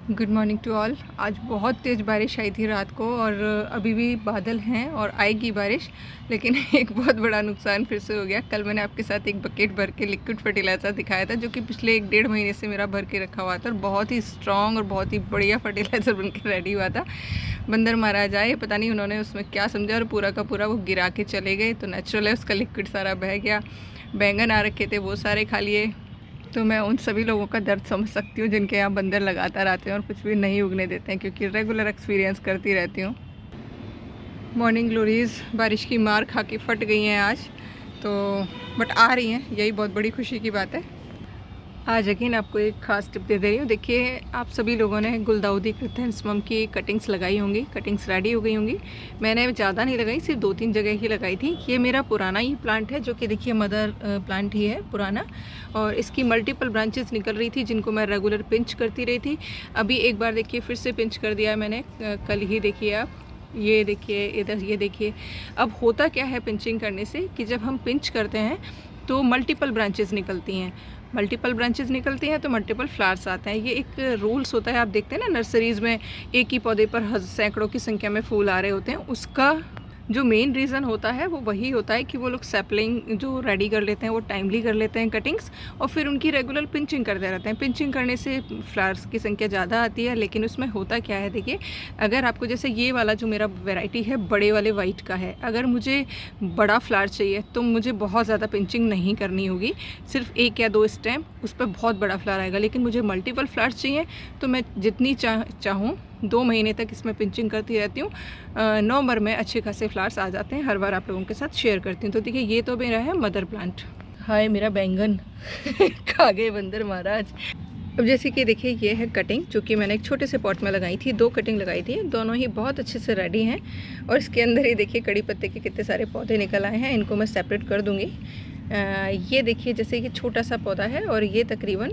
Good morning to all. आज बहुत तेज़ बारिश आई थी रात को और अभी भी बादल हैं और आएगी बारिश, लेकिन एक बहुत बड़ा नुकसान फिर से हो गया। कल मैंने आपके साथ एक बकेट भर के लिक्विड फर्टिलाइज़र दिखाया था, जो कि पिछले 1-1.5 महीने से मेरा भर के रखा हुआ था और बहुत ही स्ट्रॉन्ग और बहुत ही बढ़िया फर्टिलाइज़र बन के रेडी हुआ था। बंदर मारा जाए, पता नहीं उन्होंने उसमें क्या समझा और पूरा का पूरा वो गिरा के चले गए। तो नेचुरल है, उसका लिक्विड सारा बह गया। बैंगन आ रखे थे, वो सारे खा लिए। तो मैं उन सभी लोगों का दर्द समझ सकती हूँ जिनके यहाँ बंदर लगातार आते हैं और कुछ भी नहीं उगने देते हैं, क्योंकि रेगुलर एक्सपीरियंस करती रहती हूँ। मॉर्निंग ग्लोरीज बारिश की मार खा के फट गई हैं आज तो, बट आ रही हैं, यही बहुत बड़ी खुशी की बात है। आज अगेन आपको एक खास टिप दे रही हूँ। देखिए, आप सभी लोगों ने गुलदाउदी क्रिसैंथेमम की कटिंग्स लगाई होंगी, कटिंग्स रेडी हो गई होंगी। मैंने ज़्यादा नहीं लगाई, सिर्फ 2-3 जगह ही लगाई थी। ये मेरा पुराना ही प्लांट है, जो कि देखिए मदर प्लांट ही है पुराना, और इसकी मल्टीपल ब्रांचेस निकल रही थी जिनको मैं रेगुलर पिंच करती रही थी। अभी एक बार देखिए फिर से पिंच कर दिया है मैंने, कल ही। देखिए आप, ये देखिए इधर, ये देखिए। अब होता क्या है पिंचिंग करने से कि जब हम पिंच करते हैं तो मल्टीपल ब्रांचेस निकलती हैं। मल्टीपल ब्रांचेस निकलती हैं तो मल्टीपल फ्लावर्स आते हैं। ये एक रूल्स होता है, आप देखते हैं ना नर्सरीज़ में एक ही पौधे पर सैकड़ों की संख्या में फूल आ रहे होते हैं। उसका जो मेन रीज़न होता है वो वही होता है कि वो लोग सैपलिंग जो रेडी कर लेते हैं वो टाइमली कर लेते हैं कटिंग्स, और फिर उनकी रेगुलर पिंचिंग करते रहते हैं। पिंचिंग करने से फ्लावर्स की संख्या ज़्यादा आती है, लेकिन उसमें होता क्या है, देखिए, अगर आपको जैसे ये वाला जो मेरा वैरायटी है बड़े वाले वाइट का है, अगर मुझे बड़ा फ्लावर चाहिए तो मुझे बहुत ज़्यादा पिंचिंग नहीं करनी होगी, सिर्फ 1 या 2 स्टेम, उस पर बहुत बड़ा फ्लावर आएगा। लेकिन मुझे मल्टीपल फ्लावर्स चाहिए तो मैं जितनी चाहूँ 2 महीने तक इसमें पिंचिंग करती रहती हूँ। नवंबर में अच्छे खासे फ्लावर्स आ जाते हैं, हर बार आप लोगों के साथ शेयर करती हूँ। तो देखिए, ये तो मेरा है मदर प्लांट। हाय मेरा बैंगन खा गए बंदर महाराज। अब जैसे कि देखिए, ये है कटिंग, जो कि मैंने एक छोटे से पॉट में लगाई थी। 2 कटिंग लगाई थी, दोनों ही बहुत अच्छे से रेडी हैं। और इसके अंदर ही देखिए कड़ी पत्ते के कितने सारे पौधे निकल आए हैं। इनको मैं सेपरेट कर दूँगी। ये देखिए, जैसे कि छोटा सा पौधा है और ये तकरीबन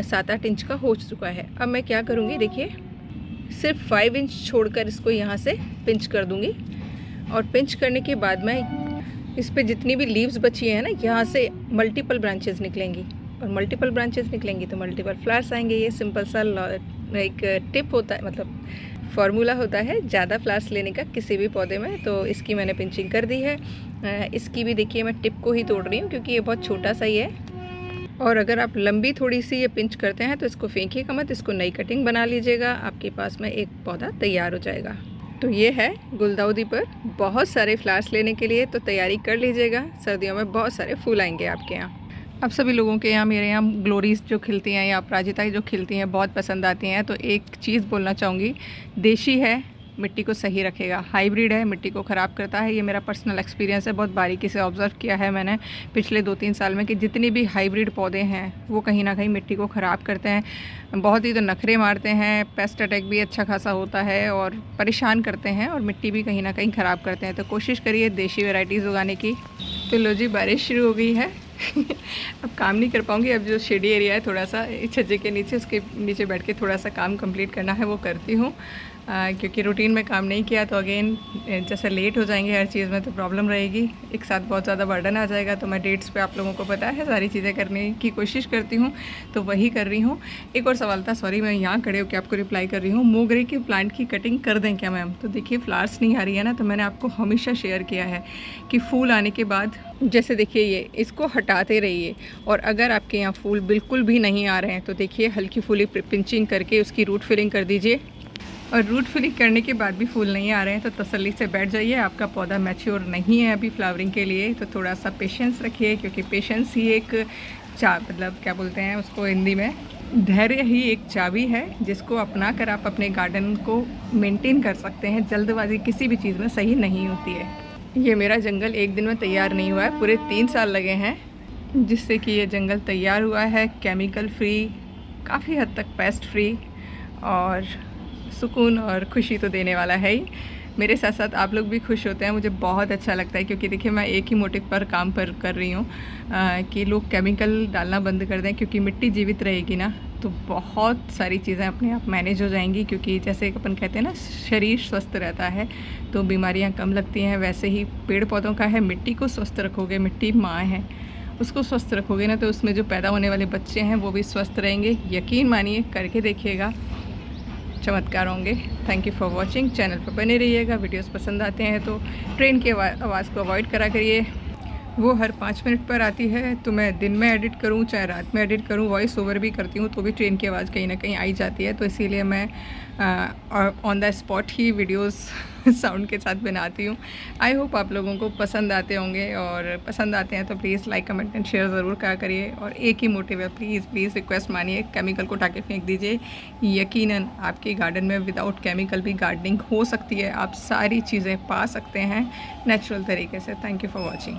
7-8 इंच का हो चुका है। अब मैं क्या करूँगी, देखिए, सिर्फ 5 इंच छोड़कर इसको यहाँ से पिंच कर दूँगी। और पिंच करने के बाद में इस पे जितनी भी लीव्स बची हैं ना, यहाँ से मल्टीपल ब्रांचेस निकलेंगी, और मल्टीपल ब्रांचेस निकलेंगी तो मल्टीपल फ्लावर्स आएंगे। ये सिंपल सा एक टिप होता है, मतलब फार्मूला होता है ज़्यादा फ्लावर्स लेने का किसी भी पौधे में। तो इसकी मैंने पिंचिंग कर दी है। इसकी भी देखिए मैं टिप को ही तोड़ रही हूँ, क्योंकि ये बहुत छोटा सा ही है। और अगर आप लंबी थोड़ी सी ये पिंच करते हैं तो इसको फेंकिएगा मत, इसको नई कटिंग बना लीजिएगा, आपके पास में एक पौधा तैयार हो जाएगा। तो ये है गुलदाउदी पर बहुत सारे फ्लावर्स लेने के लिए, तो तैयारी कर लीजिएगा। सर्दियों में बहुत सारे फूल आएंगे आपके यहाँ। अब सभी लोगों के यहाँ, मेरे यहाँ ग्लोरीज जो खिलती हैं या अपराजिता जो खिलती हैं बहुत पसंद आती हैं। तो एक चीज़ बोलना चाहूँगी, देशी है, मिट्टी को सही रखेगा। हाइब्रिड है, मिट्टी को ख़राब करता है। ये मेरा पर्सनल एक्सपीरियंस है, बहुत बारीकी से ऑब्ज़र्व किया है मैंने पिछले 2-3 साल में कि जितने भी हाइब्रिड पौधे हैं वो कहीं ना कहीं मिट्टी को ख़राब करते हैं। बहुत ही तो नखरे मारते हैं, पेस्ट अटैक भी अच्छा खासा होता है और परेशान करते हैं, और मिट्टी भी कहीं ना कहीं ख़राब करते हैं। तो कोशिश करिए देशी वेराइटीज़ उगाने की। तो लो जी, बारिश शुरू हो गई है। अब काम नहीं कर पाऊँगी। अब जो शेडी एरिया है थोड़ा सा छज्जे के नीचे, उसके नीचे बैठ के थोड़ा सा काम कंप्लीट करना है वो करती हूँ, क्योंकि रूटीन में काम नहीं किया तो अगेन जैसे लेट हो जाएंगे हर चीज़ में तो प्रॉब्लम रहेगी। एक साथ बहुत ज़्यादा बर्डन आ जाएगा। तो मैं डेट्स पे, आप लोगों को पता है, सारी चीज़ें करने की कोशिश करती हूँ, तो वही कर रही हूँ। एक और सवाल था, सॉरी, मैं यहाँ खड़े होकर आपको रिप्लाई कर रही हूँ। मोगरे के प्लांट की कटिंग कर दें क्या मैम? तो देखिए, फ्लावर्स नहीं आ रही है ना, तो मैंने आपको हमेशा शेयर किया है कि फूल आने के बाद जैसे देखिए ये, इसको हटाते रहिए। और अगर आपके यहाँ फूल बिल्कुल भी नहीं आ रहे हैं तो देखिए हल्की फुल्की पिंचिंग करके उसकी रूट फिलिंग कर दीजिए। और रूट फिलिंग करने के बाद भी फूल नहीं आ रहे हैं तो तसल्ली से बैठ जाइए, आपका पौधा मैच्योर नहीं है अभी फ्लावरिंग के लिए। तो थोड़ा सा पेशेंस रखिए, क्योंकि पेशेंस ही एक मतलब क्या बोलते हैं उसको हिंदी में, धैर्य ही एक चाबी है, जिसको अपना कर आप अपने गार्डन को मेंटेन कर सकते हैं। जल्दबाजी किसी भी चीज़ में सही नहीं होती है। ये मेरा जंगल एक दिन में तैयार नहीं हुआ है, पूरे 3 साल लगे हैं जिससे कि ये जंगल तैयार हुआ है। केमिकल फ्री, काफ़ी हद तक पेस्ट फ्री, और सुकून और खुशी तो देने वाला है ही। मेरे साथ साथ आप लोग भी खुश होते हैं, मुझे बहुत अच्छा लगता है, क्योंकि देखिए मैं एक ही मोटिव पर काम कर रही हूँ कि लोग केमिकल डालना बंद कर दें, क्योंकि मिट्टी जीवित रहेगी ना तो बहुत सारी चीज़ें अपने आप मैनेज हो जाएंगी। क्योंकि जैसे अपन कहते हैं ना, शरीर स्वस्थ रहता है तो बीमारियाँ कम लगती हैं, वैसे ही पेड़ पौधों का है, मिट्टी को स्वस्थ रखोगे, मिट्टी माँ है, उसको स्वस्थ रखोगे ना तो उसमें जो पैदा होने वाले बच्चे हैं वो भी स्वस्थ रहेंगे। यकीन मानिए, करके देखिएगा। चमत्कार होंगे। Thank you for watching. Channel पर बने रहिएगा। वीडियोस पसंद आते हैं तो ट्रेन की आवाज़ को अवॉइड करा करिए। वो हर 5 मिनट पर आती है, तो मैं दिन में एडिट करूँ चाहे रात में एडिट करूँ, वॉइस ओवर भी करती हूँ तो भी ट्रेन की आवाज़ कहीं ना कहीं आई जाती है। तो इसीलिए मैं on the spot he videos sound के साथ बनाती हूँ। आई होप आप लोगों को पसंद आते होंगे, और पसंद आते हैं तो please like comment and share ज़रूर करा करिए। और एक ही मोटिव है, प्लीज़ प्लीज़ रिक्वेस्ट मानिए, केमिकल को उठा के फेंक दीजिए। यकीनन आपके गार्डन में विदाउट केमिकल भी गार्डनिंग हो सकती है। आप सारी चीज़ें पा सकते हैं नेचुरल तरीके से। Thank you for watching.